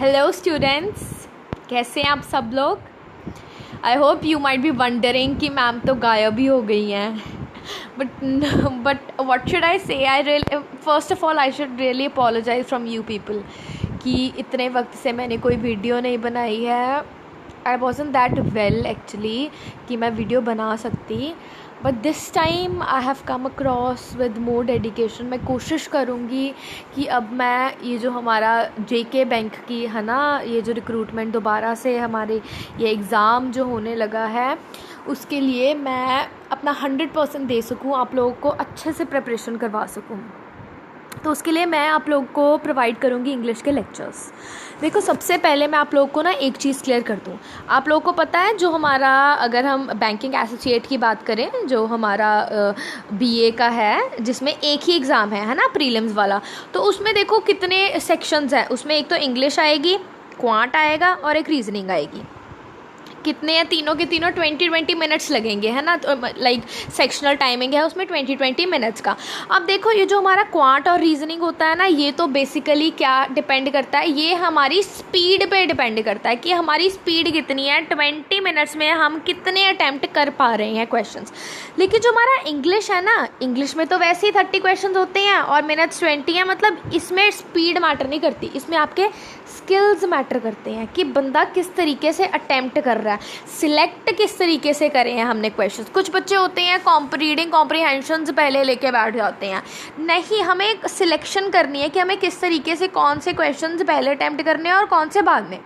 Hello students, कैसे हैं आप सब लोग। I hope you might be wondering कि मैम तो गायब ही हो गई हैं। But what should I say, I really first of all I should really apologise from you people कि इतने वक्त से मैंने कोई वीडियो नहीं बनाई है। आई वॉजंट दैट वेल एक्चुअली कि मैं वीडियो बना सकती, but this time I have come across with more dedication. मैं कोशिश करूँगी कि अब मैं ये जो हमारा जेके बैंक की है ना, ये जो रिक्रूटमेंट दोबारा से हमारे ये एग्ज़ाम जो होने लगा है, उसके लिए मैं अपना 100% दे सकूँ, आप लोगों को अच्छे से प्रिपरेशन करवा सकूँ। तो उसके लिए मैं आप लोगों को प्रोवाइड करूँगी इंग्लिश के लेक्चर्स। देखो, सबसे पहले मैं आप लोगों को ना एक चीज़ क्लियर कर दूँ। आप लोगों को पता है जो हमारा, अगर हम बैंकिंग एसोसिएट की बात करें, जो हमारा बीए का है, जिसमें एक ही एग्ज़ाम है ना, प्रीलिम्स वाला, तो उसमें देखो कितने सेक्शंस हैं। उसमें एक तो इंग्लिश आएगी, क्वांट आएगा और एक रीजनिंग आएगी। कितने हैं तीनों के तीनों 20 मिनट्स लगेंगे, है ना। तो लाइक सेक्शनल टाइमिंग है उसमें 20 मिनट्स का। अब देखो, ये जो हमारा क्वांट और रीजनिंग होता है ना, ये तो बेसिकली क्या डिपेंड करता है, ये हमारी स्पीड पे डिपेंड करता है कि हमारी स्पीड कितनी है, 20 मिनट्स में हम कितने अटैम्प्ट कर पा रहे हैं क्वेश्चंस। लेकिन जो हमारा इंग्लिश है ना, इंग्लिश में तो वैसे ही 30 क्वेश्चन होते हैं और मिनट्स 20 हैं। मतलब इसमें स्पीड मैटर नहीं करती, इसमें आपके स्किल्स मैटर करते हैं कि बंदा किस तरीके से अटैम्प्ट कर रहा है, सिलेक्ट किस तरीके से करे हैं हमने क्वेश्चंस। कुछ बच्चे होते हैं रीडिंग कॉम्प्रीहेंशन पहले लेके बैठ जाते हैं। नहीं, हमें एक सिलेक्शन करनी है कि हमें किस तरीके से कौन से क्वेश्चंस पहले अटैम्प्ट करने हैं और कौन से बाद में।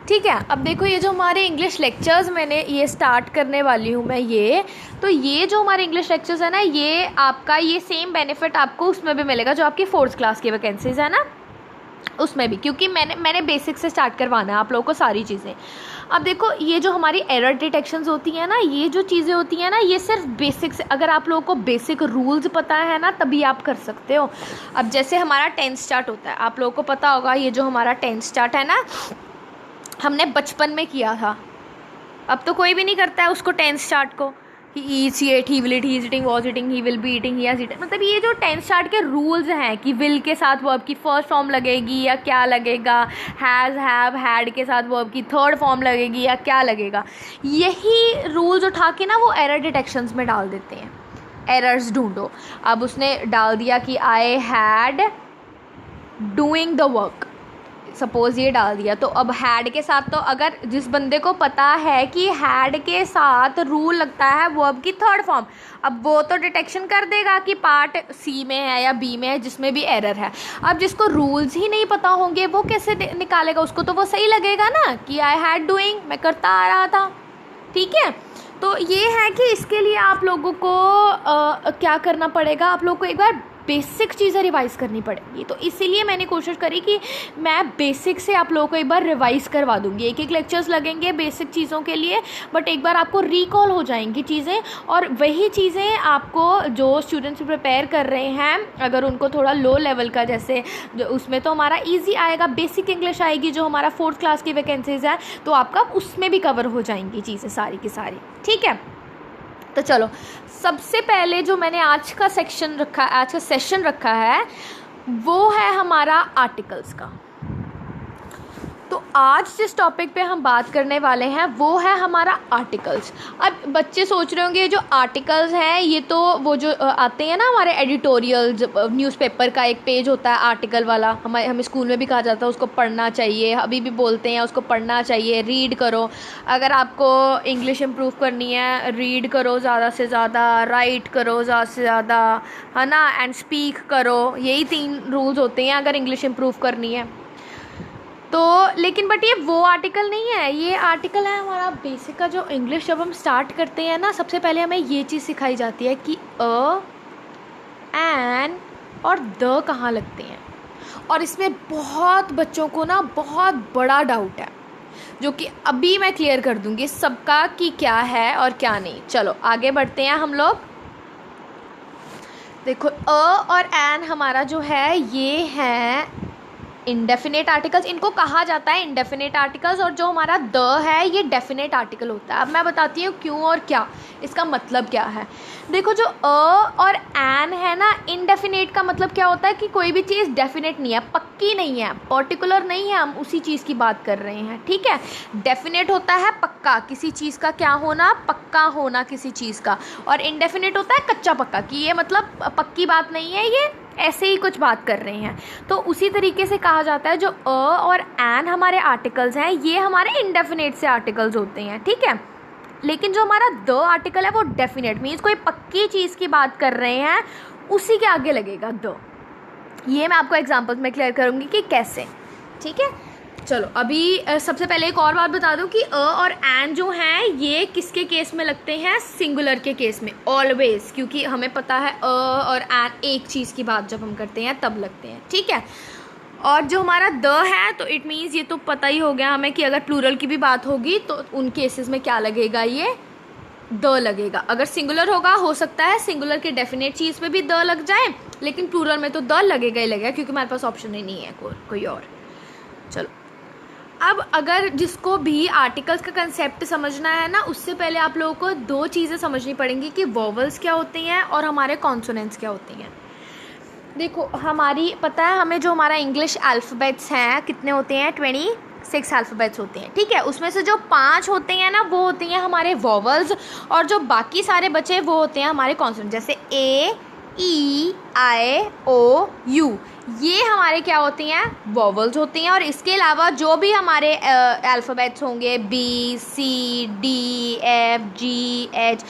ठीक है। अब देखो, ये जो हमारे इंग्लिश लेक्चर्स मैंने ये स्टार्ट करने वाली हूँ मैं, ये जो हमारे इंग्लिश लेक्चर्स है ना, ये आपका ये सेम बेनिफिट आपको उसमें भी मिलेगा जो आपकी 4th क्लास की वैकेंसीज है ना, उसमें भी, क्योंकि मैंने बेसिक से स्टार्ट करवाना है आप लोगों को सारी चीज़ें। अब देखो, ये जो हमारी एरर डिटेक्शंस होती हैं ना, ये जो चीज़ें होती हैं ना, ये सिर्फ बेसिक से, अगर आप लोगों को बेसिक रूल्स पता है ना, तभी आप कर सकते हो। अब जैसे हमारा 10th स्टार्ट होता है, आप लोगों को पता होगा, ये जो हमारा 10th स्टार्ट है ना, हमने बचपन में किया था। अब तो कोई भी नहीं करता है उसको 10th स्टार्ट को। He eats, he ate, he will eat, he is eating, was eating, he will be eating, he has eaten. मतलब ये जो 10th स्टार्ट के रूल्स हैं कि विल के साथ वर्ब की फर्स्ट फॉर्म लगेगी या क्या लगेगा, हैज़, हैव, हैड के साथ वर्ब की थर्ड फॉर्म लगेगी या क्या लगेगा, यही रूल्स उठा के ना वो एरर डिटेक्शंस में डाल देते हैं। एरर्स ढूंढो। अब उसने डाल दिया कि I had doing the work, suppose ये डाल दिया, तो अब हैड के साथ, तो अगर जिस बंदे को पता है कि हैड के साथ रूल लगता है वर्ब की थर्ड फॉर्म, अब वो तो डिटेक्शन कर देगा कि पार्ट सी में है या बी में है जिसमें भी एरर है। अब जिसको रूल्स ही नहीं पता होंगे वो कैसे निकालेगा, उसको तो वो सही लगेगा ना कि आई हैड डूइंग, मैं करता आ रहा था। ठीक है। तो ये है कि इसके लिए आप लोगों को क्या करना पड़ेगा, आप लोगों को एक बार बेसिक चीज़ें रिवाइज करनी पड़ेंगी। तो इसीलिए मैंने कोशिश करी कि मैं बेसिक से आप लोगों को एक बार रिवाइज करवा दूंगी। एक एक लेक्चर्स लगेंगे बेसिक चीज़ों के लिए, बट एक बार आपको रिकॉल हो जाएंगी चीज़ें, और वही चीज़ें आपको जो स्टूडेंट्स प्रिपेयर कर रहे हैं, अगर उनको थोड़ा लो लेवल का, जैसे जो उसमें तो हमारा ईजी आएगा, बेसिक इंग्लिश आएगी जो हमारा 4th क्लास की वैकेंसीज है, तो आपका उसमें भी कवर हो जाएंगी चीज़ें सारी की सारी। ठीक है। तो चलो, सबसे पहले जो मैंने आज का सेशन रखा है वो है हमारा आर्टिकल्स का। तो आज जिस टॉपिक पे हम बात करने वाले हैं वो है हमारा आर्टिकल्स। अब बच्चे सोच रहे होंगे, जो आर्टिकल्स हैं ये तो वो जो आते हैं ना हमारे एडिटोरियल, न्यूज़पेपर का एक पेज होता है आर्टिकल वाला, हमें स्कूल में भी कहा जाता है उसको पढ़ना चाहिए, अभी भी बोलते हैं उसको पढ़ना चाहिए, रीड करो। अगर आपको इंग्लिश इम्प्रूव करनी है, रीड करो ज़्यादा से ज़्यादा, राइट करो ज़्यादा से ज़्यादा, है ना, एंड स्पीक करो। यही 3 रूल्स होते हैं अगर इंग्लिश इम्प्रूव करनी है तो। लेकिन बट ये वो आर्टिकल नहीं है, ये आर्टिकल है हमारा बेसिक का। जो इंग्लिश जब हम स्टार्ट करते हैं ना, सबसे पहले हमें ये चीज़ सिखाई जाती है कि अ, एन और द कहाँ लगते हैं। और इसमें बहुत बच्चों को ना बहुत बड़ा डाउट है, जो कि अभी मैं क्लियर कर दूंगी सबका कि क्या है और क्या नहीं। चलो आगे बढ़ते हैं हम लोग। देखो, अ और एन हमारा जो है ये है इंडेफिनेट आर्टिकल्स, इनको कहा जाता है इंडेफिनेट आर्टिकल्स, और जो हमारा द है ये डेफिनेट आर्टिकल होता है। अब मैं बताती हूँ क्यों और क्या, इसका मतलब क्या है। देखो जो और एन है ना, इंडेफिनेट का मतलब क्या होता है कि कोई भी चीज़ डेफिनेट नहीं है, पक्की नहीं है, पर्टिकुलर नहीं है, हम उसी चीज़ की बात कर रहे हैं, ठीक है। डेफिनेट होता है पक्का, किसी चीज़ का क्या होना, पक्का होना किसी चीज़ का, और इंडेफिनेट होता है कच्चा पक्का, कि ये मतलब पक्की बात नहीं है, ये ऐसे ही कुछ बात कर रहे हैं। तो उसी तरीके से कहा जाता है जो और एन हमारे आर्टिकल्स हैं, ये हमारे इंडेफिनेट से आर्टिकल्स होते हैं, ठीक है। लेकिन जो हमारा द आर्टिकल है वो डेफिनेट, मीन्स कोई पक्की चीज़ की बात कर रहे हैं, उसी के आगे लगेगा द। ये मैं आपको एग्जांपल्स में क्लियर करूँगी कि कैसे, ठीक है। चलो अभी सबसे पहले एक और बात बता दूं कि और एन जो हैं ये किसके केस में लगते हैं, सिंगुलर के केस में ऑलवेज, क्योंकि हमें पता है और एन एक चीज़ की बात जब हम करते हैं तब लगते हैं, ठीक है। और जो हमारा द है तो इट मीन्स ये तो पता ही हो गया हमें कि अगर प्लूरल की भी बात होगी तो उन केसेस में क्या लगेगा, ये द लगेगा। अगर सिंगुलर होगा, हो सकता है सिंगुलर के डेफिनेट चीज़ पे भी द लग जाए, लेकिन प्लूरल में तो द लगेगा ही लगेगा, क्योंकि हमारे पास ऑप्शन ही नहीं है कोई और। चलो अब अगर जिसको भी आर्टिकल्स का कंसेप्ट समझना है ना, उससे पहले आप लोगों को दो चीज़ें समझनी पड़ेंगी कि वोवल्स क्या होती हैं और हमारे कॉन्सोनेंट्स क्या होती हैं। देखो हमारी पता है हमें, जो हमारा इंग्लिश अल्फ़ाबेट्स हैं कितने होते हैं, 26 अल्फ़ाबेट्स होते हैं, ठीक है। उसमें से जो 5 होते हैं ना वो होते हैं हमारे वोवल्स, और जो बाकी सारे बचे वो होते हैं हमारे कॉन्सोनेंट, जैसे ए, ई, आई, ओ, यू, ये हमारे क्या होती हैं, वोवल्स होती हैं। और इसके अलावा जो भी हमारे अल्फ़ाबेट्स होंगे, बी, सी, डी, एफ, जी, एच,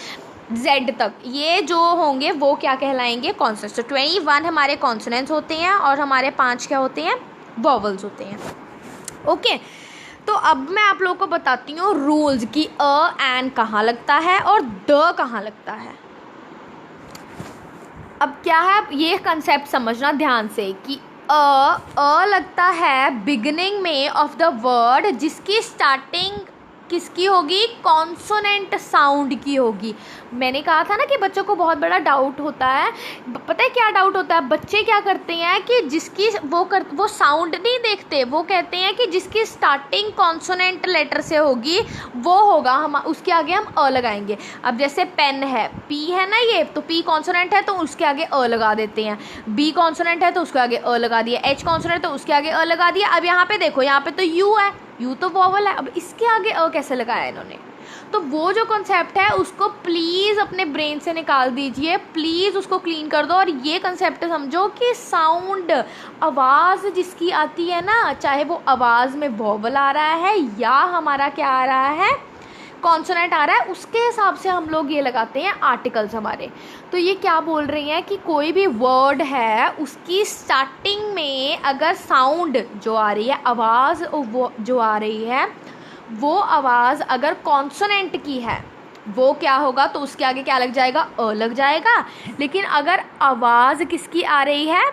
जेड तक, ये जो होंगे वो क्या कहलाएंगे, कॉन्सोनेंट्स। तो 21 हमारे कॉन्सोनेंट्स होते हैं और हमारे 5 क्या होते हैं, वोवल्स होते हैं, ओके। तो अब मैं आप लोगों को बताती हूँ रूल्स कि एन कहाँ लगता है और द कहाँ लगता है। अब क्या है, ये कंसेप्ट समझना ध्यान से कि अ लगता है बिगिनिंग में ऑफ द वर्ड, जिसकी स्टार्टिंग किसकी होगी, कॉन्सोनेंट साउंड की होगी। मैंने कहा था ना कि बच्चों को बहुत बड़ा डाउट होता है। पता है क्या डाउट होता है, बच्चे क्या करते हैं कि जिसकी वो साउंड नहीं देखते, वो कहते हैं कि जिसकी स्टार्टिंग कॉन्सोनेंट लेटर से होगी वो होगा, हम उसके आगे हम अ लगाएंगे। अब जैसे पेन है, पी है ना, ये तो पी कॉन्सोनेंट है तो उसके आगे अ लगा देते हैं, बी कॉन्सोनेंट है तो उसके आगे अ लगा दिया, एच कॉन्सोनेंट तो उसके आगे अ लगा दिया। अब यहाँ पे देखो, यहाँ पे तो यू है, यू तो वोवल है, अब इसके आगे अ कैसे लगाया इन्होंने। तो वो जो कॉन्सेप्ट है उसको प्लीज़ अपने ब्रेन से निकाल दीजिए, प्लीज़ उसको क्लीन कर दो, और ये कॉन्सेप्ट समझो कि साउंड, आवाज़ जिसकी आती है ना, चाहे वो आवाज़ में वोवल आ रहा है या हमारा क्या आ रहा है, कॉन्सोनेंट आ रहा है, उसके हिसाब से हम लोग ये लगाते हैं आर्टिकल्स हमारे। तो ये क्या बोल रही हैं कि कोई भी वर्ड है उसकी स्टार्टिंग में अगर साउंड जो आ रही है, आवाज़ वो जो आ रही है, वो आवाज़ अगर कॉन्सोनेंट की है वो क्या होगा, तो उसके आगे क्या लग जाएगा, अ लग जाएगा। लेकिन अगर आवाज़ किसकी आ रही है,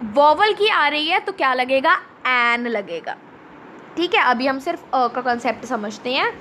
वोवल की आ रही है, तो क्या लगेगा, एन लगेगा, ठीक है। अभी हम सिर्फ अ का कंसेप्ट समझते हैं,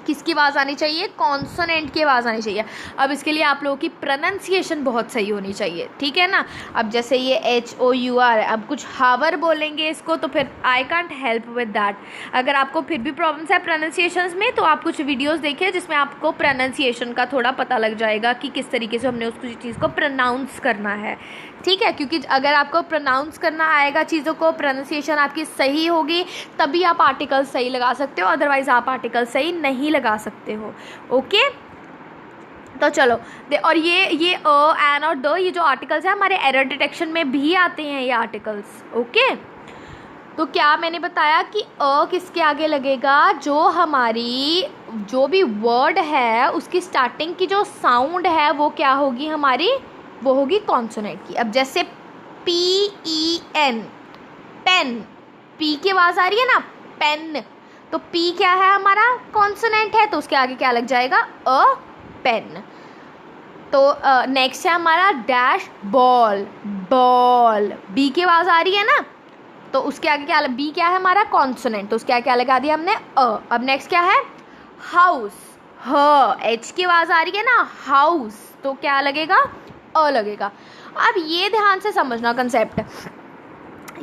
किसकी आवाज़ आनी चाहिए, कॉन्सोनेंट की आवाज़ आनी चाहिए। अब इसके लिए आप लोगों की प्रोनंसिएशन बहुत सही होनी चाहिए, ठीक है ना। अब जैसे ये HOUR है, अब कुछ हावर बोलेंगे इसको, तो फिर I can't help with that. अगर आपको फिर भी प्रॉब्लम्स है प्रोनंसिएशंस में, तो आप कुछ वीडियोस देखिए जिसमें आपको प्रोनंसिएशन का थोड़ा पता लग जाएगा कि किस तरीके से हमने उस चीज़ को प्रोनाउंस करना है, ठीक है। क्योंकि अगर आपको प्रोनाउंस करना आएगा चीज़ों को, प्रोनंसिएशन आपकी सही होगी, तभी आप आर्टिकल सही लगा सकते हो, अदरवाइज़ आप आर्टिकल सही नहीं लगा सकते हो, ओके। तो चलो और ये एन और द, ये जो आर्टिकल्स हैं हमारे एरर डिटेक्शन में भी आते हैं ये आर्टिकल्स, ओके। तो क्या मैंने बताया कि अ किसके आगे लगेगा, जो हमारी जो भी वर्ड है उसकी स्टार्टिंग की जो साउंड है वो क्या होगी हमारी, वो होगी कॉन्सोनेंट की। अब जैसे PEN, पेन, पी की आवाज़ आ रही है ना, पेन, तो पी क्या है हमारा, कॉन्सोनेंट है, तो उसके आगे क्या लग जाएगा, अ, पेन। तो नेक्स्ट है हमारा डैश, बॉल, बॉल, बी की आवाज़ आ रही है ना, तो उसके आगे क्या, बी क्या है हमारा, कॉन्सोनेंट, तो उसके आगे क्या लगा दिया हमने, अ। अब नेक्स्ट क्या है, हाउस, ह, एच की आवाज़ आ रही है ना, हाउस, तो क्या लगेगा, अ लगेगा। अब ये ध्यान से समझना कंसेप्ट,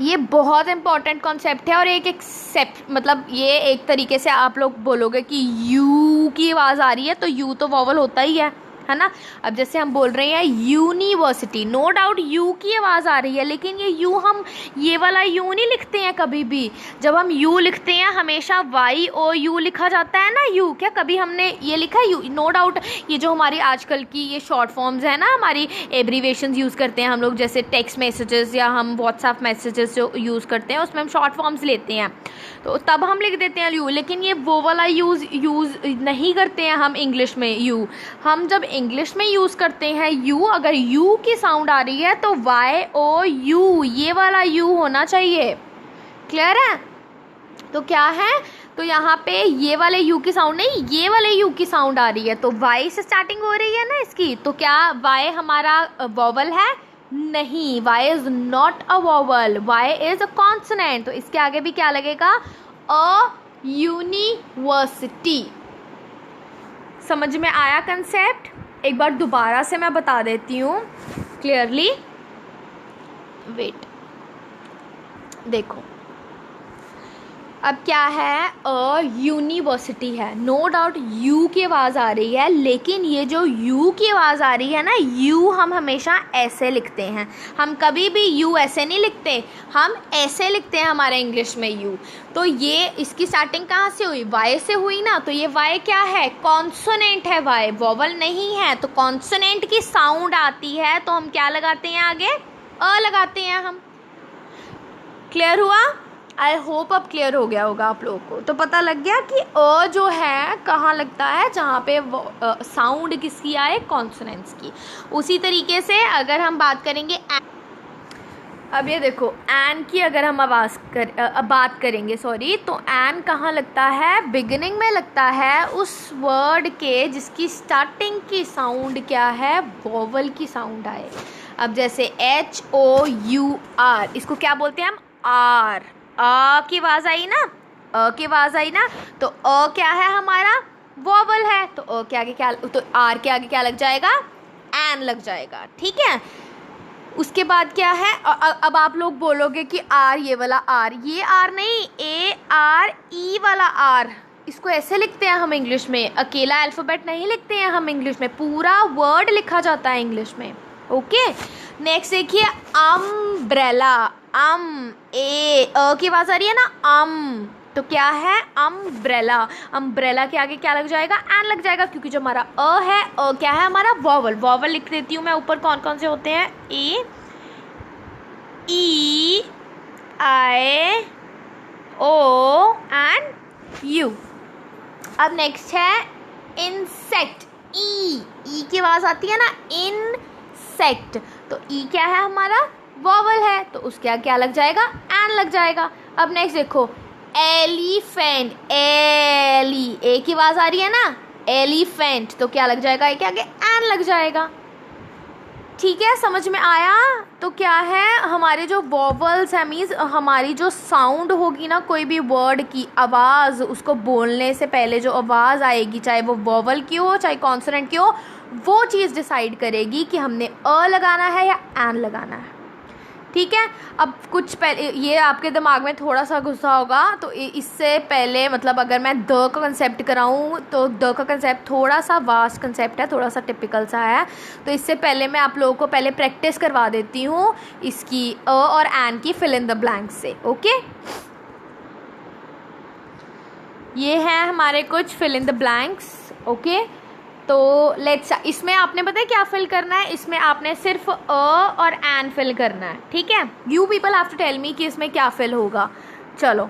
ये बहुत इंपॉर्टेंट कॉन्सेप्ट है और एक एक्सेप्ट मतलब ये एक तरीके से आप लोग बोलोगे कि यू की आवाज़ आ रही है तो यू तो वॉवल होता ही है ना। अब जैसे हम बोल रहे हैं यूनिवर्सिटी, नो डाउट यू की आवाज़ आ रही है, लेकिन ये यू हम ये वाला यू नहीं लिखते हैं कभी भी। जब हम यू लिखते हैं हमेशा वाई ओ यू लिखा जाता है ना यू, क्या कभी हमने ये लिखा है यू? नो डाउट ये जो हमारी आजकल की ये शॉर्ट फॉर्म्स है ना, हमारी एब्रीवेशन यूज़ करते हैं हम लोग, जैसे टेक्स्ट मैसेजेस या हम व्हाट्सएप मैसेजेस जो यूज़ करते हैं उसमें हम शॉर्ट फॉर्म्स लेते हैं तो तब हम लिख देते हैं यू, लेकिन ये वो वाला यूज़ नहीं करते हैं हम इंग्लिश में यू। हम जब इंग्लिश में यूज़ करते हैं यू, अगर यू की साउंड आ रही है तो वाई ओ यू, ये वाला यू होना चाहिए। क्लियर है? तो क्या है, तो यहाँ पे ये वाले यू की साउंड नहीं, ये वाले यू की साउंड आ रही है तो वाई से स्टार्टिंग हो रही है ना इसकी, तो क्या वाई हमारा वॉवल है? नहीं, Y is not a vowel, Y is a consonant. तो इसके आगे भी क्या लगेगा? A university. समझ में आया कंसेप्ट? एक बार दोबारा से मैं बता देती हूँ क्लियरली। वेट, देखो अब क्या है, अ यूनिवर्सिटी है, नो डाउट यू की आवाज़ आ रही है, लेकिन ये जो यू की आवाज़ आ रही है ना, यू हम हमेशा ऐसे लिखते हैं, हम कभी भी यू ऐसे नहीं लिखते, हम ऐसे लिखते हैं हमारे इंग्लिश में यू। तो ये इसकी स्टार्टिंग कहाँ से हुई? वाई से हुई ना, तो ये वाई क्या है? कॉन्सोनेंट है, वाई वॉवल नहीं है। तो कॉन्सोनेंट की साउंड आती है तो हम क्या लगाते हैं आगे? अ लगाते हैं हम। क्लियर हुआ? आई होप अब क्लियर हो गया होगा आप लोगों को। तो पता लग गया कि अ जो है कहाँ लगता है, जहाँ पे साउंड किसकी आए? कॉन्सोनेंट्स की। उसी तरीके से अगर हम बात करेंगे अब ये देखो एन की अगर हम बात करेंगे तो एन कहाँ लगता है? बिगिनिंग में लगता है उस वर्ड के जिसकी स्टार्टिंग की साउंड क्या है? वॉवल की साउंड आए। अब जैसे HOUR, इसको क्या बोलते हैं हम? आर। अ की आवाज़ आई ना, अ की आवाज़ आई ना, तो अ क्या है हमारा? वॉवल है। तो अ के आगे क्या, तो आर के आगे क्या लग जाएगा? एन लग जाएगा। ठीक है, उसके बाद क्या है, अब आप लोग बोलोगे कि आर, ये वाला आर, ये आर नहीं, ARE वाला आर, इसको ऐसे लिखते हैं हम इंग्लिश में, अकेला अल्फ़ाबेट नहीं लिखते हैं हम इंग्लिश में, पूरा वर्ड लिखा जाता है इंग्लिश में। ओके, नेक्स्ट देखिए अम्ब्रेला, अ की आवाज़ आ रही है ना, तो क्या है? अम्ब्रेला। अम्ब्रेला के आगे क्या लग जाएगा? एन लग जाएगा, क्योंकि जो हमारा अ है, अ क्या है हमारा? वॉवल। वॉवल लिख देती हूँ मैं ऊपर कौन कौन से होते हैं? ए, ई, आई, ओ एंड यू। अब नेक्स्ट है इंसेक्ट, ई की आवाज़ आती है ना, इंसेक्ट, तो ई क्या है हमारा? वॉवल है, तो उसके आगे क्या लग जाएगा? एन लग जाएगा। अब नेक्स्ट देखो एलिफेंट, ए की आवाज़ आ रही है ना, एलिफेंट, तो क्या लग जाएगा? एक आगे एन लग जाएगा। ठीक है, समझ में आया? तो क्या है, हमारे जो वॉवल्स है, मीन्स हमारी जो साउंड होगी ना, कोई भी वर्ड की आवाज़, उसको बोलने से पहले जो आवाज़ आएगी, चाहे वो वॉवल की हो चाहे कॉन्सोनेंट की हो, वो चीज़ डिसाइड करेगी कि हमने अ लगाना है या एन लगाना है। ठीक है, अब कुछ पहले ये आपके दिमाग में थोड़ा सा घुसा होगा, तो इससे पहले मतलब अगर मैं द का कंसेप्ट कराऊँ तो द का कंसेप्ट थोड़ा सा वास्ट कंसेप्ट है, थोड़ा सा टिपिकल सा है, तो इससे पहले मैं आप लोगों को पहले प्रैक्टिस करवा देती हूँ इसकी अ और एन की फिल इन द ब्लैंक से। ओके, ये हैं हमारे कुछ fill in the blanks. Okay, तो लेट्स, इसमें आपने पता है क्या फिल करना है? इसमें आपने सिर्फ अ और एन फिल करना है। ठीक है, you people have to tell me कि इसमें क्या फिल होगा। चलो,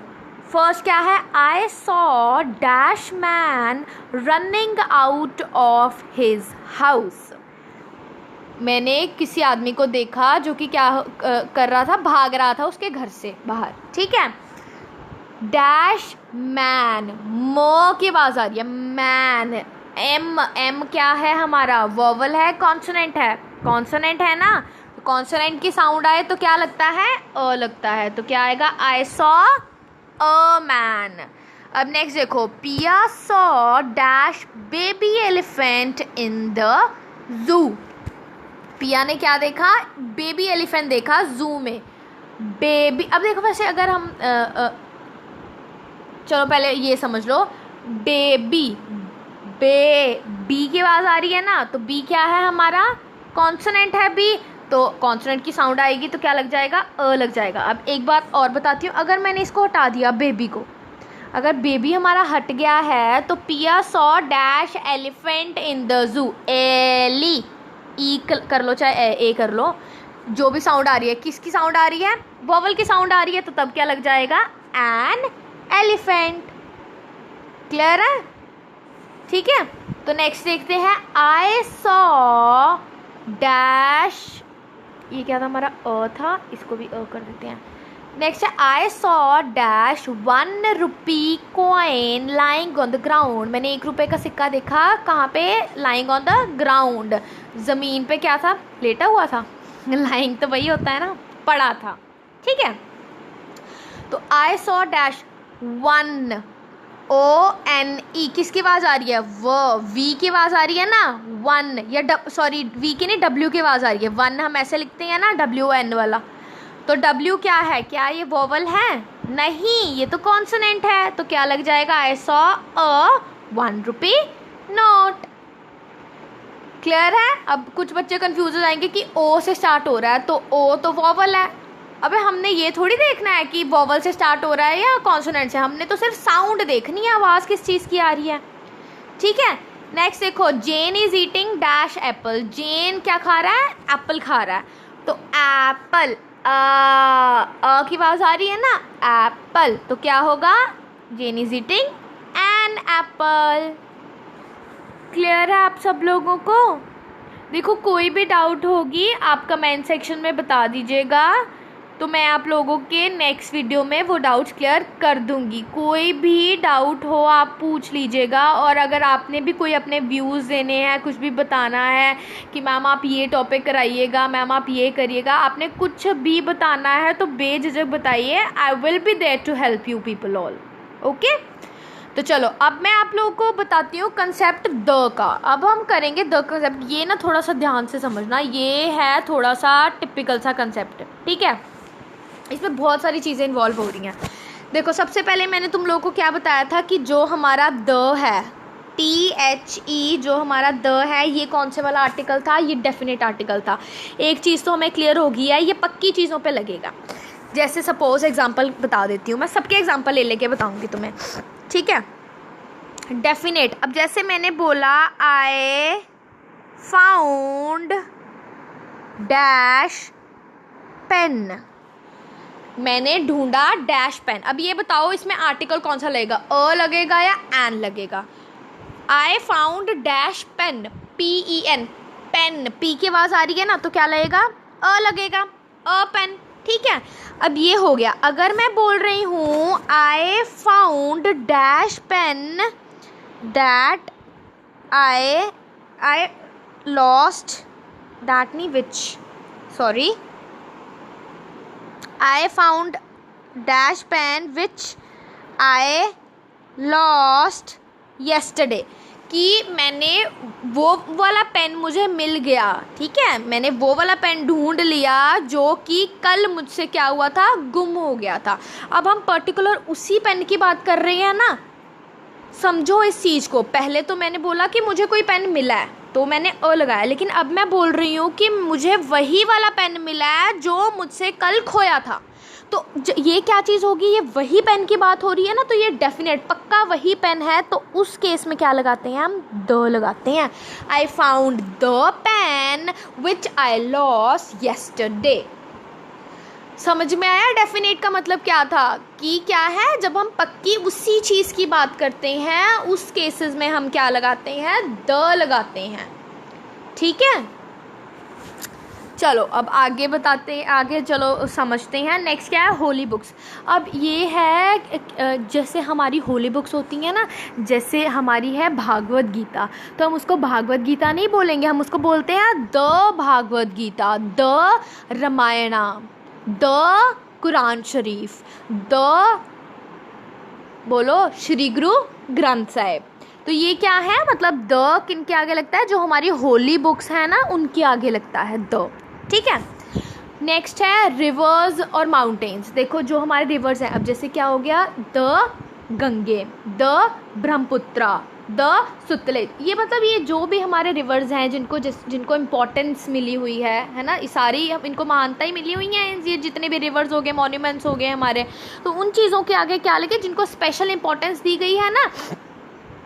फर्स्ट क्या है? I saw dash man running out of his house. मैंने किसी आदमी को देखा जो कि क्या कर रहा था? भाग रहा था उसके घर से बाहर। ठीक है, डैश मैन, म की आवाज़ आ रही है, मैन, एम क्या है हमारा? वॉवल है, कॉन्सोनेंट है? कॉन्सोनेंट है ना, तो कॉन्सोनेंट की साउंड आए तो क्या लगता है? अ लगता है, तो क्या आएगा? I saw a man. अब नेक्स्ट देखो, पिया saw dash baby elephant in the जू। पिया ने क्या देखा? बेबी एलिफेंट देखा जू में। बेबी। अब देखो वैसे अगर हम चलो पहले ये समझ लो, बेबी, बी की आवाज़ आ रही है ना, तो बी क्या है हमारा, कॉन्सोनेंट है बी, तो कॉन्सोनेंट की साउंड आएगी तो क्या लग जाएगा, अ लग जाएगा। अब एक बात और बताती हूँ, अगर मैंने इसको हटा दिया बेबी को, अगर बेबी हमारा हट गया है तो Piya saw dash elephant in the zoo, एली, ई कर लो चाहे ए कर लो, जो भी साउंड आ रही है, किसकी साउंड आ रही है, वोवल की साउंड आ रही है, तो तब क्या लग जाएगा, एन एलिफेंट। क्लियर है, ठीक है। तो नेक्स्ट देखते हैं, आई सॉ डैश, ये क्या था हमारा, अ था, इसको भी अ कर देते हैं। नेक्स्ट है, I saw dash 1 rupee coin lying on the ground, मैंने 1 रुपये का सिक्का देखा, कहाँ पे, लाइंग ऑन द ग्राउंड, ज़मीन पे क्या था, लेटा हुआ था। लाइंग तो वही होता है ना, पड़ा था, ठीक है। तो I saw dash 1, O N E, किसकी आवाज़ आ रही है, वी की आवाज़ आ रही है ना, 1, या सॉरी वी की नहीं, डब्ल्यू की आवाज़ आ रही है, 1 हम ऐसे लिखते हैं ना, डब्ल्यू एन वाला, तो डब्ल्यू क्या है, क्या ये वोवल है, नहीं, ये तो कॉन्सोनेंट है, तो क्या लग जाएगा, I saw a 1 rupee note. Clear है। अब कुछ बच्चे कंफ्यूज हो जाएंगे कि ओ से स्टार्ट हो रहा है, तो ओ तो वोवल है, अबे हमने ये थोड़ी देखना है कि वोवल से स्टार्ट हो रहा है या कॉन्सोनेंट से, हमने तो सिर्फ साउंड देखनी है, आवाज़ किस चीज़ की आ रही है, ठीक है। नेक्स्ट देखो, जेन इज ईटिंग डैश एप्पल, जेन क्या खा रहा है, एप्पल खा रहा है, तो एप्पल, की आवाज़ आ रही है ना, एप्पल, तो क्या होगा, Jane is eating an apple. Clear है आप सब लोगों को। देखो कोई भी डाउट होगी आप कमेंट सेक्शन में बता दीजिएगा, तो मैं आप लोगों के नेक्स्ट वीडियो में वो डाउट्स क्लियर कर दूंगी। कोई भी डाउट हो आप पूछ लीजिएगा, और अगर आपने भी कोई अपने व्यूज़ देने हैं, कुछ भी बताना है कि मैम आप ये टॉपिक कराइएगा, मैम आप ये करिएगा, आपने कुछ भी बताना है तो बेझिझक बताइए, I will be there to help you people all, okay. तो चलो अब मैं आप लोगों को बताती हूँ कंसेप्ट द का। अब हम करेंगे द कंसेप्ट, ये ना थोड़ा सा ध्यान से समझना, ये है थोड़ा सा टिपिकल सा कंसेप्ट, ठीक है, इसमें बहुत सारी चीज़ें इन्वॉल्व हो रही हैं। देखो सबसे पहले मैंने तुम लोगों को क्या बताया था कि जो हमारा द है, THE, जो हमारा द है, ये कौन से वाला आर्टिकल था, ये डेफिनेट आर्टिकल था। एक चीज़ तो हमें क्लियर हो गई है, ये पक्की चीज़ों पे लगेगा। जैसे सपोज एग्जांपल बता देती हूँ, मैं सबके एग्जांपल ले लेके बताऊँगी तुम्हें, ठीक है। डेफिनेट, अब जैसे मैंने बोला आई फाउंड डैश पेन, मैंने ढूंढा डैश पेन। अब ये बताओ इसमें आर्टिकल कौन सा लगेगा, अ लगेगा या एन लगेगा। I found dash pen, PEN, pen, P की आवाज़ आ रही है ना, तो क्या लगेगा, अ लगेगा, अ पेन, ठीक है। अब ये हो गया। अगर मैं बोल रही हूँ I found dash pen that I lost, that नहीं which, sorry, I found dash pen which I lost yesterday, कि मैंने वो वाला पेन मुझे मिल गया, ठीक है, मैंने वो वाला पेन ढूंढ लिया जो कि कल मुझसे क्या हुआ था, गुम हो गया था। अब हम पर्टिकुलर उसी पेन की बात कर रहे हैं ना, समझो इस चीज़ को। पहले तो मैंने बोला कि मुझे कोई पेन मिला है तो मैंने अ लगाया, लेकिन अब मैं बोल रही हूँ कि मुझे वही वाला पेन मिला है जो मुझसे कल खोया था, तो ये क्या चीज़ होगी, ये वही पेन की बात हो रही है ना, तो ये डेफिनेट पक्का वही पेन है, तो उस केस में क्या लगाते हैं हम, द लगाते हैं। I found the pen which I lost yesterday. समझ में आया डेफिनेट का मतलब क्या था, कि क्या है, जब हम पक्की उसी चीज़ की बात करते हैं उस केसेस में हम क्या लगाते हैं, द लगाते हैं, ठीक है। चलो अब आगे बताते हैं, आगे चलो समझते हैं। नेक्स्ट क्या है, होली बुक्स। अब ये है जैसे हमारी होली बुक्स होती हैं ना, जैसे हमारी है भागवत गीता, तो हम उसको भागवत गीता नहीं बोलेंगे, हम उसको बोलते हैं the Bhagavad Gita, the Ramayana, the Quran Sharif, the बोलो श्री गुरु ग्रंथ साहिब। तो ये क्या है, मतलब द किन के आगे लगता है, जो हमारी होली बुक्स है ना उनके आगे लगता है द, ठीक है। नेक्स्ट है रिवर्स और माउंटेन्स। देखो जो हमारे रिवर्स हैं, अब जैसे क्या हो गया, the Gange, the Brahmaputra, the Sutlej, ये मतलब ये जो भी हमारे रिवर्स हैं जिनको इम्पोर्टेंस मिली हुई है ना, ये सारी इनको महानता ही मिली हुई हैं, ये जितने भी रिवर्स हो गए, मॉन्यूमेंट्स हो गए हमारे, तो उन चीज़ों के आगे क्या लगे, जिनको स्पेशल इंपॉर्टेंस दी गई है ना,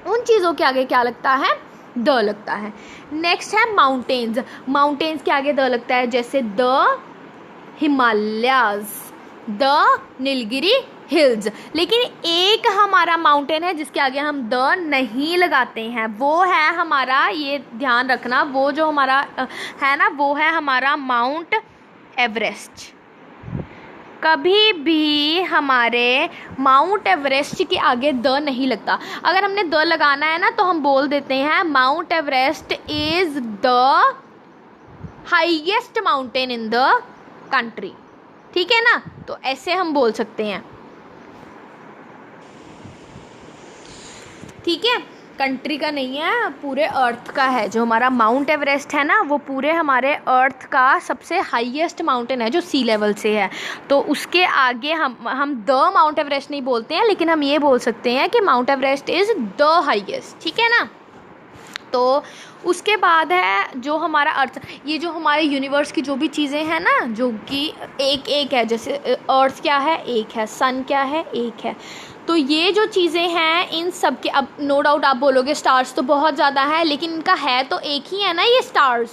उन चीज़ों के आगे क्या लगता है, द लगता है। नेक्स्ट है माउंटेन्स। माउंटेन्स के आगे द लगता है, जैसे the Himalayas, the Nilgiri hills. लेकिन एक हमारा माउंटेन है जिसके आगे हम द नहीं लगाते हैं, वो है हमारा, ये ध्यान रखना, वो जो हमारा है ना, वो है हमारा माउंट एवरेस्ट। कभी भी हमारे माउंट एवरेस्ट के आगे द नहीं लगता। अगर हमने द लगाना है ना तो हम बोल देते हैं mount Everest is the highest mountain in the country, ठीक है ना, तो ऐसे हम बोल सकते हैं, ठीक है। कंट्री का नहीं है, पूरे अर्थ का है। जो हमारा माउंट एवरेस्ट है ना, वो पूरे हमारे अर्थ का सबसे हाईएस्ट माउंटेन है जो सी लेवल से है, तो उसके आगे हम द माउंट एवरेस्ट नहीं बोलते हैं, लेकिन हम ये बोल सकते हैं कि mount Everest is the highest, ठीक है ना। तो उसके बाद है जो हमारा अर्थ, ये जो हमारे यूनिवर्स की जो भी चीज़ें हैं ना, जो कि एक एक है, जैसे अर्थ क्या है, एक है, सन क्या है, एक है, तो ये जो चीज़ें हैं इन सब के, अब नो डाउट आप बोलोगे स्टार्स तो बहुत ज़्यादा है, लेकिन इनका है तो एक ही है ना, ये स्टार्स,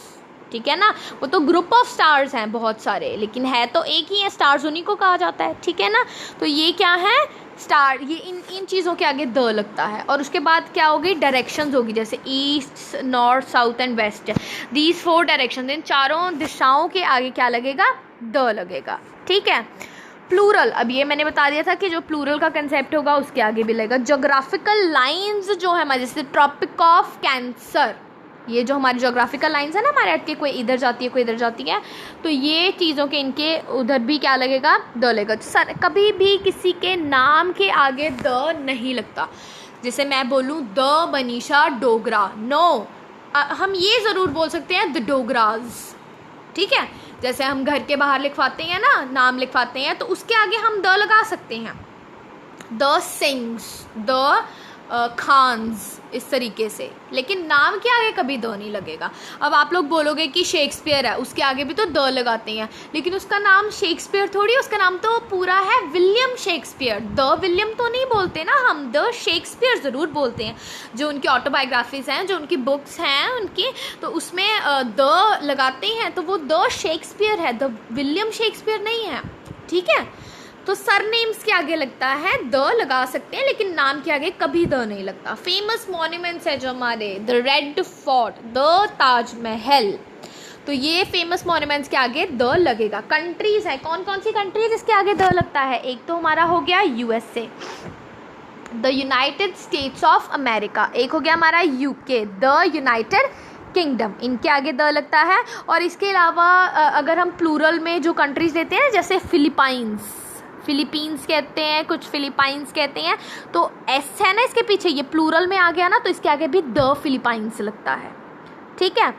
ठीक है ना, वो तो ग्रुप ऑफ स्टार्स हैं बहुत सारे, लेकिन है तो एक ही है, स्टार्स उन्हीं को कहा जाता है, ठीक है ना। तो ये क्या है, स्टार, ये इन चीज़ों के आगे द लगता है। और उसके बाद क्या होगी, डायरेक्शंस होगी, जैसे east, north, south and west, these 4 direction, इन चारों दिशाओं के आगे क्या लगेगा, द लगेगा, ठीक है। प्लूरल, अब ये मैंने बता दिया था कि जो प्लूरल का कंसेप्ट होगा उसके आगे भी लगेगा। जोग्राफिकल लाइंस जो है हमारे, जैसे ट्रॉपिक ऑफ कैंसर, ये जो हमारी जोग्राफिकल लाइंस है ना हमारे अर्थ के, कोई इधर जाती है कोई इधर जाती है, तो ये चीज़ों के इनके उधर भी क्या लगेगा, द लगेगा। सर कभी भी किसी के नाम के आगे द नहीं लगता। जैसे मैं बोलूँ द बनीशा डोगरा, नो, हम ये ज़रूर बोल सकते हैं द डोगराज, ठीक है। जैसे हम घर के बाहर लिखवाते हैं ना, नाम लिखवाते हैं, तो उसके आगे हम द लगा सकते हैं, द सिंग्स, द खान्स, इस तरीके से, लेकिन नाम के आगे कभी द नहीं लगेगा। अब आप लोग बोलोगे कि शेक्सपियर है, उसके आगे भी तो द लगाते हैं, लेकिन उसका नाम शेक्सपियर थोड़ी, उसका नाम तो पूरा है विलियम शेक्सपियर, द विलियम तो नहीं बोलते ना हम, द शेक्सपियर ज़रूर बोलते हैं। जो उनकी ऑटोबायोग्राफीज़ हैं, जो उनकी बुक्स हैं उनकी, तो उसमें द लगाते हैं, तो वो द शेक्सपियर है, द विलियम शेक्सपियर नहीं है, ठीक है। तो सरनेम्स के आगे लगता है द लगा सकते हैं, लेकिन नाम के आगे कभी द नहीं लगता। फेमस मॉन्यूमेंट्स है जो हमारे, the red fort, the Taj Mahal, तो ये फेमस मॉन्यूमेंट्स के आगे द लगेगा। कंट्रीज है, कौन कौन सी कंट्रीज इसके आगे द लगता है, एक तो हमारा हो गया USA, the United states of America, एक हो गया हमारा यूके, द यूनाइटेड किंगडम, इनके आगे द लगता है। और इसके अलावा अगर हम प्लूरल में जो कंट्रीज लेते हैं, जैसे फिलीपींस कहते हैं, कुछ फिलीपाइंस कहते हैं, तो एस है ना इसके पीछे, ये प्लूरल में आ गया ना, तो इसके आगे भी द फिलीपाइंस लगता है, ठीक है।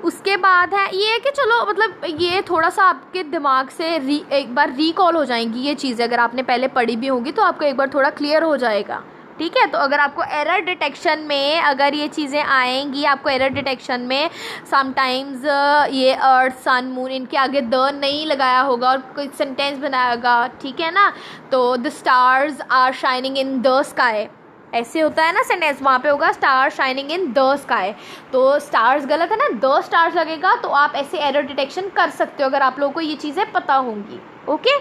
उसके बाद है ये कि चलो मतलब ये थोड़ा सा आपके दिमाग से एक बार रिकॉल हो जाएंगी ये चीज़ें, अगर आपने पहले पढ़ी भी होंगी तो आपको एक बार थोड़ा क्लियर हो जाएगा, ठीक है। तो अगर आपको एरर डिटेक्शन में अगर ये चीज़ें आएंगी, आपको एरर डिटेक्शन में समटाइम्स ये अर्थ, सन, मून, इनके आगे द नहीं लगाया होगा और कोई सेंटेंस बनाया होगा, ठीक है ना, तो the stars are shining in the sky, ऐसे होता है ना सेंटेंस, वहाँ पे होगा star shining in the sky, तो स्टार्स गलत है ना, द स्टार्स लगेगा, तो आप ऐसे एरर डिटेक्शन कर सकते हो अगर आप लोगों को ये चीज़ें पता होंगी, ओके।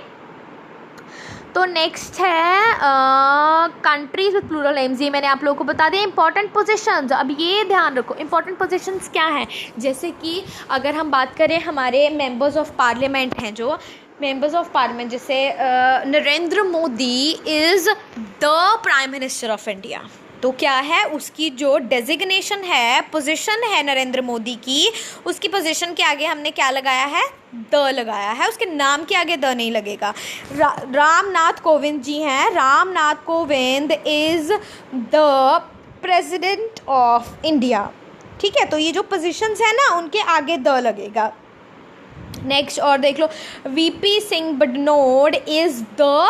तो नेक्स्ट है कंट्रीज विद प्लूरल नेम्स, ये मैंने आप लोगों को बता दिया। इंपॉर्टेंट पोजीशंस, अब ये ध्यान रखो इंपॉर्टेंट पोजीशंस क्या हैं, जैसे कि अगर हम बात करें हमारे मेंबर्स ऑफ पार्लियामेंट हैं, जो मेंबर्स ऑफ पार्लियामेंट, जैसे Narendra Modi is the prime minister of India, तो क्या है उसकी जो डेजिग्नेशन है, पोजीशन है नरेंद्र मोदी की, उसकी पोजीशन के आगे हमने क्या लगाया है, द लगाया है, उसके नाम के आगे द नहीं लगेगा। रामनाथ कोविंद जी हैं, Ramnath Kovind is the president of India, ठीक है, तो ये जो पोजीशंस हैं ना उनके आगे द लगेगा। नेक्स्ट और देख लो, VP Singh Badnore is the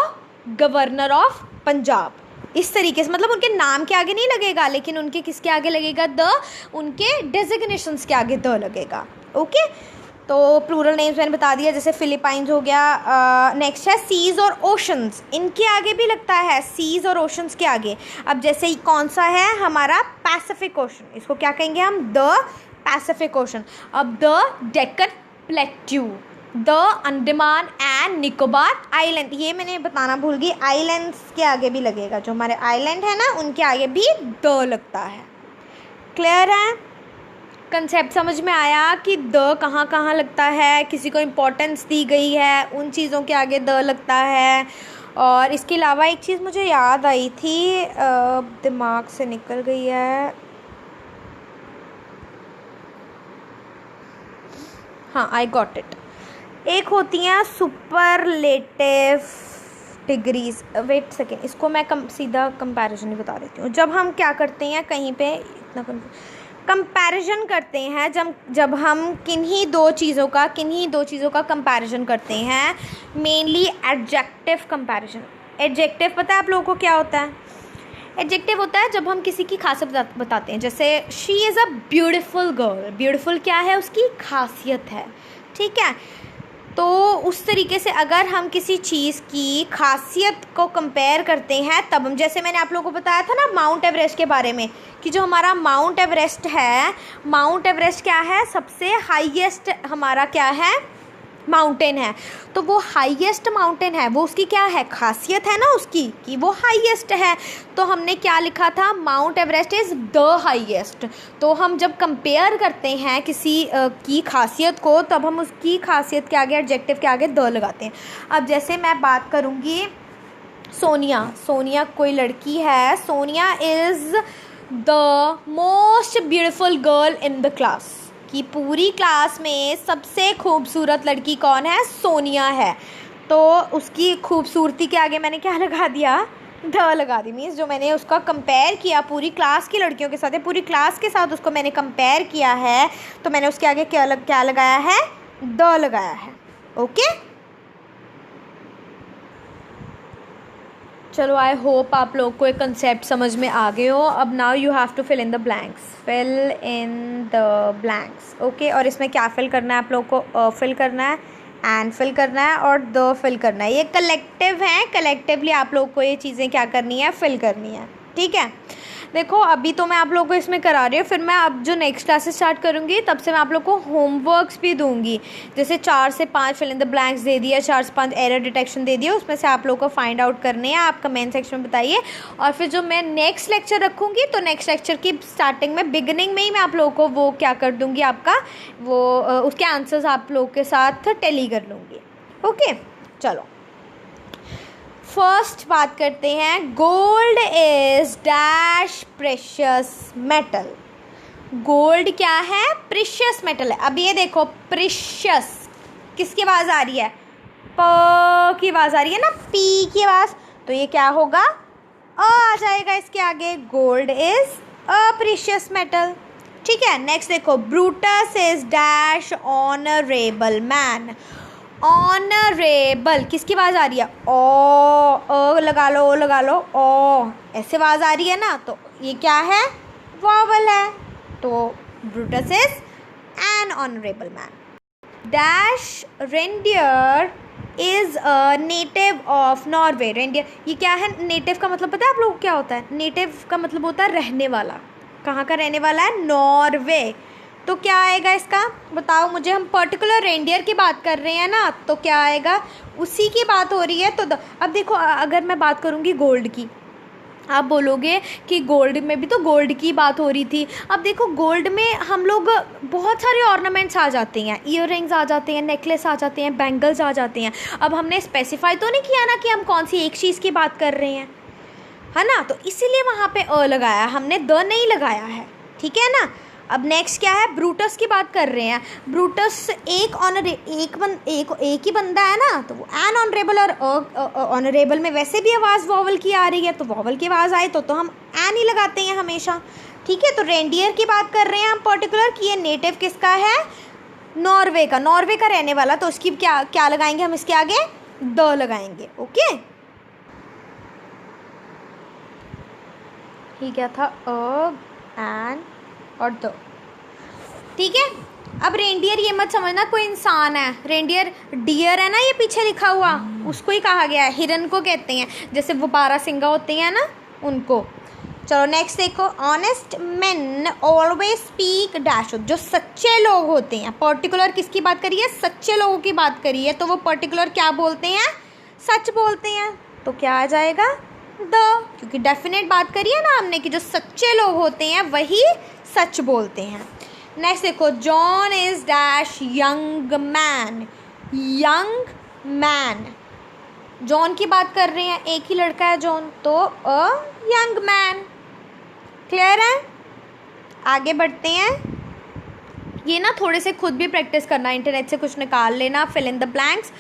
governor of Punjab. इस तरीके से मतलब उनके नाम के आगे नहीं लगेगा, लेकिन उनके किसके आगे लगेगा, द, उनके डेजिग्नेशंस के आगे द लगेगा। ओके, तो प्लूरल नेम्स मैंने बता दिया, जैसे फिलीपाइंस हो गया। नेक्स्ट है सीज और ओशंस, इनके आगे भी लगता है, सीज और ओशंस के आगे। अब जैसे कौन सा है हमारा पैसिफिक ओशन, इसको क्या कहेंगे हम, द पैसिफिक ओशन। अब the Deccan plateau, the Andaman and Nicobar island, ये मैंने बताना भूल गई, आइलैंड्स के आगे भी लगेगा, जो हमारे आइलैंड है ना उनके आगे भी द लगता है। क्लियर है, कंसेप्ट समझ में आया कि द कहाँ कहाँ लगता है, किसी को इम्पोर्टेंस दी गई है उन चीज़ों के आगे द लगता है। और इसके अलावा एक चीज़ मुझे याद आई थी, दिमाग से निकल गई है, हाँ आई गॉट इट, एक होती हैं सुपरलेटिव डिग्रीज। वेट सेकेंड, इसको मैं सीधा कंपैरिजन ही बता देती हूँ। जब हम क्या करते हैं कहीं पे, इतना कंपैरिजन करते हैं, जब हम किन्हीं दो चीज़ों का कंपैरिजन करते हैं, मेनली एडजेक्टिव कंपैरिजन। एडजेक्टिव पता है आप लोगों को क्या होता है? एडजेक्टिव होता है जब हम किसी की खासियत बताते हैं, जैसे she is a beautiful girl, beautiful क्या है, उसकी खासियत है, ठीक है। तो उस तरीके से अगर हम किसी चीज़ की खासियत को कंपेयर करते हैं, तब हम, जैसे मैंने आप लोगों को बताया था ना माउंट एवरेस्ट के बारे में, कि जो हमारा माउंट एवरेस्ट है, माउंट एवरेस्ट क्या है, सबसे हाईएस्ट हमारा क्या है, माउंटेन है। तो वो हाईएस्ट माउंटेन है, वो उसकी क्या है, खासियत है ना उसकी, कि वो हाईएस्ट है। तो हमने क्या लिखा था, mount Everest is the highest. तो हम जब कंपेयर करते हैं किसी की खासियत को, तब हम उसकी खासियत के आगे, एडजेक्टिव के आगे द लगाते हैं। अब जैसे मैं बात करूँगी सोनिया कोई लड़की है, Sonia is the most beautiful girl in the class, कि पूरी क्लास में सबसे खूबसूरत लड़की कौन है, सोनिया है। तो उसकी खूबसूरती के आगे मैंने क्या लगा दिया, द लगा दी। मीन्स जो मैंने उसका कंपेयर किया पूरी क्लास की लड़कियों के साथ, या पूरी क्लास के साथ उसको मैंने कंपेयर किया है, तो मैंने उसके आगे क्या लगाया है, द लगाया है। ओके, चलो आई होप आप लोग को एक कंसेप्ट समझ में आ गए हो। अब now you have to fill in the blanks, fill in the blanks. Okay, और इसमें क्या फिल करना है आप लोग को, फिल करना है, एंड फिल करना है, और द फिल करना है। ये कलेक्टिव है, कलेक्टिवली आप लोग को ये चीज़ें क्या करनी है, फिल करनी है, ठीक है। देखो अभी तो मैं आप लोगों को इसमें करा रही हूँ, फिर मैं अब जो नेक्स्ट क्लासेस स्टार्ट करूँगी तब से मैं आप लोग को होमवर्क्स भी दूँगी। जैसे 4 से 5 फिल इन द ब्लैंक्स दे दिया, 4 से 5 एरर डिटेक्शन दे दिया, उसमें से आप लोग को फाइंड आउट करने हैं। आप कमेंट सेक्शन में बताइए, और फिर जो मैं नेक्स्ट लेक्चर रखूँगी, तो नेक्स्ट लेक्चर की स्टार्टिंग में, बिगिनिंग में ही मैं आप लोगों को वो क्या कर दूँगी, आपका वो उसके आंसर्स आप लोग के साथ टैली कर लूँगी। ओके, चलो फर्स्ट बात करते हैं। Gold is dash precious metal. Gold क्या है, प्रेशियस मेटल है। अब ये देखो प्रेशियस किसकी आवाज़ आ रही है, प की आवाज़ आ रही है ना, पी की आवाज़, तो ये क्या होगा, आ जाएगा इसके आगे। Gold is a precious metal, ठीक है। नेक्स्ट देखो, Brutus is dash honourable man. Honourable किसकी आवाज़ आ रही है, ओ लगा लो, ओ लगा लो, ओ ऐसे आवाज़ आ रही है ना, तो ये क्या है, वॉवल है। तो Brutus is an honourable man. Dash reindeer is a native of Norway. Reindeer ये क्या है, नेटिव का मतलब पता है आप लोगों को क्या होता है, नेटिव का मतलब होता है रहने वाला। कहाँ का रहने वाला है, नॉर्वे। तो क्या आएगा इसका, बताओ मुझे। हम पर्टिकुलर रेंडियर की बात कर रहे हैं ना, तो क्या आएगा, उसी की बात हो रही है। तो अब देखो, अगर मैं बात करूँगी गोल्ड की, आप बोलोगे कि गोल्ड में भी तो गोल्ड की बात हो रही थी। अब देखो गोल्ड में हम लोग बहुत सारे ऑर्नामेंट्स आ जाते हैं, ईयर रिंग्स आ जाते हैं, नेकलेस आ जाते हैं, बैंगल्स आ जाते हैं। अब हमने स्पेसिफाई तो नहीं किया ना कि हम कौन सी एक चीज़ की बात कर रहे हैं, है ना, तो इसीलिए वहाँ पे अ लगाया हमने, द नहीं लगाया है, ठीक है ना। अब नेक्स्ट क्या है, ब्रूटस की बात कर रहे हैं। ब्रूटस एक ही बंदा है ना, तो वो एन ऑनरेबल, और ऑनरेबल में वैसे भी आवाज़ वॉवल की आ रही है, तो वॉवल की आवाज़ आए तो हम एन ही लगाते हैं हमेशा, ठीक है। तो रेंडियर की बात कर रहे हैं हम पर्टिकुलर, कि ये नेटिव किसका है, नॉर्वे का रहने वाला, तो उसकी क्या लगाएंगे हम इसके आगे, द लगाएंगे। ओके, ये क्या था, एन और द। ठीक है, अब रेंडियर ये मत समझना कोई इंसान है, रेंडियर डियर है ना, ये पीछे लिखा हुआ, उसको ही कहा गया है, हिरन को कहते हैं, जैसे वो 12 सिंगा होते हैं ना, उनको। चलो नेक्स्ट देखो, honest main always speak dash, जो सच्चे लोग होते हैं, पर्टिकुलर किसकी बात करी है, सच्चे लोगों की बात करी है, तो वो पर्टिकुलर क्या बोलते हैं, सच बोलते हैं। तो क्या आ जाएगा, द, क्योंकि डेफिनेट बात करी है ना हमने कि जो सच्चे लोग होते हैं वही सच बोलते हैं। नेक्स्ट देखो, John is dash young man, young man, John की बात कर रहे हैं, एक ही लड़का है जॉन, तो अ यंग मैन। क्लियर है, आगे बढ़ते हैं। ये ना थोड़े से खुद भी प्रैक्टिस करना, इंटरनेट से कुछ निकाल लेना, फिल इन द ब्लैंक्स,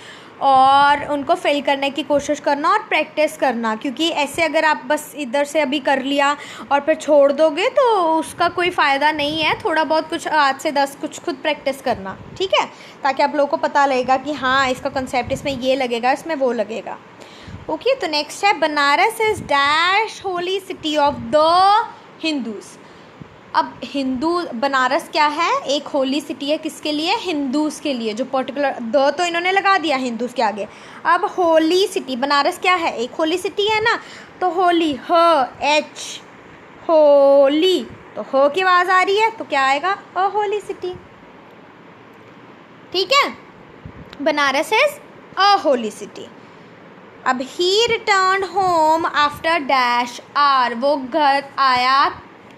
और उनको फिल करने की कोशिश करना और प्रैक्टिस करना, क्योंकि ऐसे अगर आप बस इधर से अभी कर लिया और फिर छोड़ दोगे तो उसका कोई फ़ायदा नहीं है। थोड़ा बहुत कुछ 8 से 10 कुछ खुद प्रैक्टिस करना, ठीक है, ताकि आप लोगों को पता लगेगा कि हाँ इसका कंसेप्ट इसमें ये लगेगा, इसमें वो लगेगा। ओके, तो नेक्स्ट है, Banaras is dash holy city of the Hindus. अब हिंदू, बनारस क्या है, एक होली सिटी है, किसके लिए, हिंदूज़ के लिए, जो पर्टिकुलर द तो इन्होंने लगा दिया हिंदूज़ के आगे। अब होली सिटी, बनारस क्या है, एक होली सिटी है ना, तो होली, ह एच, होली, तो ह की आवाज़ आ रही है, तो क्या आएगा, अ होली सिटी। ठीक है, Banaras is a holy city. अब he return home after dash R, वो घर आया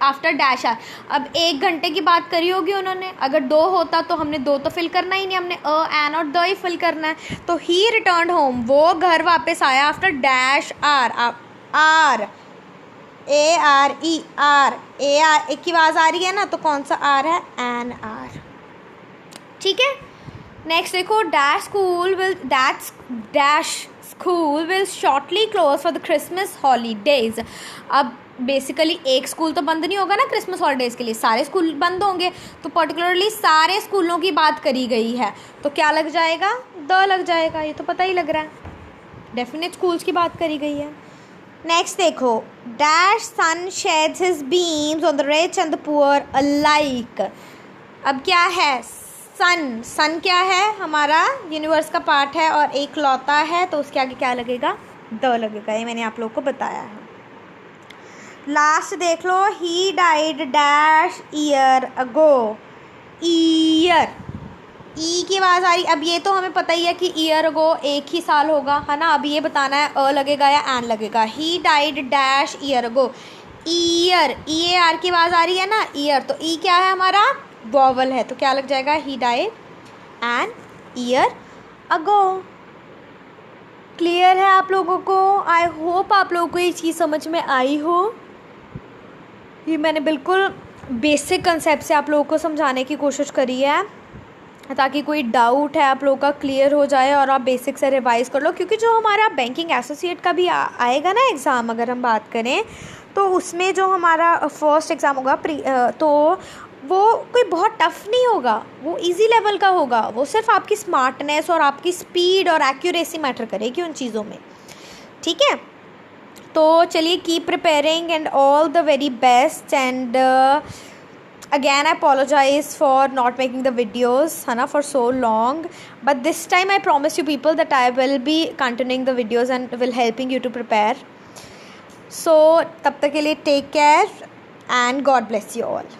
आफ्टर डैश आर। अब 1 घंटे की बात करी होगी उन्होंने, अगर 2 होता तो हमने 2 तो फिल करना ही नहीं, हमने एन और द ही फिल करना है। तो ही रिटर्न होम, वो घर वापस आया after dash R, R A R E, R A R, एक की आवाज़ आ रही है ना, तो कौन सा आर है, एन आर। ठीक है, नेक्स्ट देखो, school will shortly close for the Christmas holidays. अब बेसिकली एक स्कूल तो बंद नहीं होगा ना क्रिसमस हॉलीडेज़ के लिए, सारे स्कूल बंद होंगे, तो पर्टिकुलरली सारे स्कूलों की बात करी गई है, तो क्या लग जाएगा, द लग जाएगा, ये तो पता ही लग रहा है, डेफिनेट स्कूल्स की बात करी गई है। नेक्स्ट देखो, dash sun sheds his beams on the rich and the poor alike. अब क्या है, सन क्या है, हमारा यूनिवर्स का पार्ट है और एक लौता है, तो उसके आगे क्या लगेगा, द लगेगा, ये मैंने आप लोगों को बताया है। लास्ट देख लो, he died dash year ago, year, ई की आवाज़ आ रही। अब ये तो हमें पता ही है कि ईयर अगो एक ही साल होगा, है ना, अब ये बताना है अ लगेगा या एन लगेगा। ही died dash year ago, year, E A R की आवाज़ आ रही है ना, ईयर, तो ई क्या है हमारा, वॉवल है, तो क्या लग जाएगा, he died an year ago. Clear है आप लोगों को, आई होप आप लोगों को ये चीज़ समझ में आई हो। ये मैंने बिल्कुल बेसिक कंसेप्ट से आप लोगों को समझाने की कोशिश करी है, ताकि कोई डाउट है आप लोगों का क्लियर हो जाए और आप बेसिक से रिवाइज़ कर लो, क्योंकि जो हमारा बैंकिंग एसोसिएट का भी आएगा ना एग्ज़ाम, अगर हम बात करें तो उसमें जो हमारा फर्स्ट एग्ज़ाम होगा तो वो कोई बहुत टफ़ नहीं होगा, वो इजी लेवल का होगा, वो सिर्फ आपकी स्मार्टनेस और आपकी स्पीड और एक्यूरेसी मैटर करेगी उन चीज़ों में। ठीक है, तो चलिए, keep preparing and all the very best. And again I apologize for not making the videos hana for so long, but this time I promise you people that I will be continuing the videos and will helping you to prepare. So tab tak ke liye take care and God bless you all.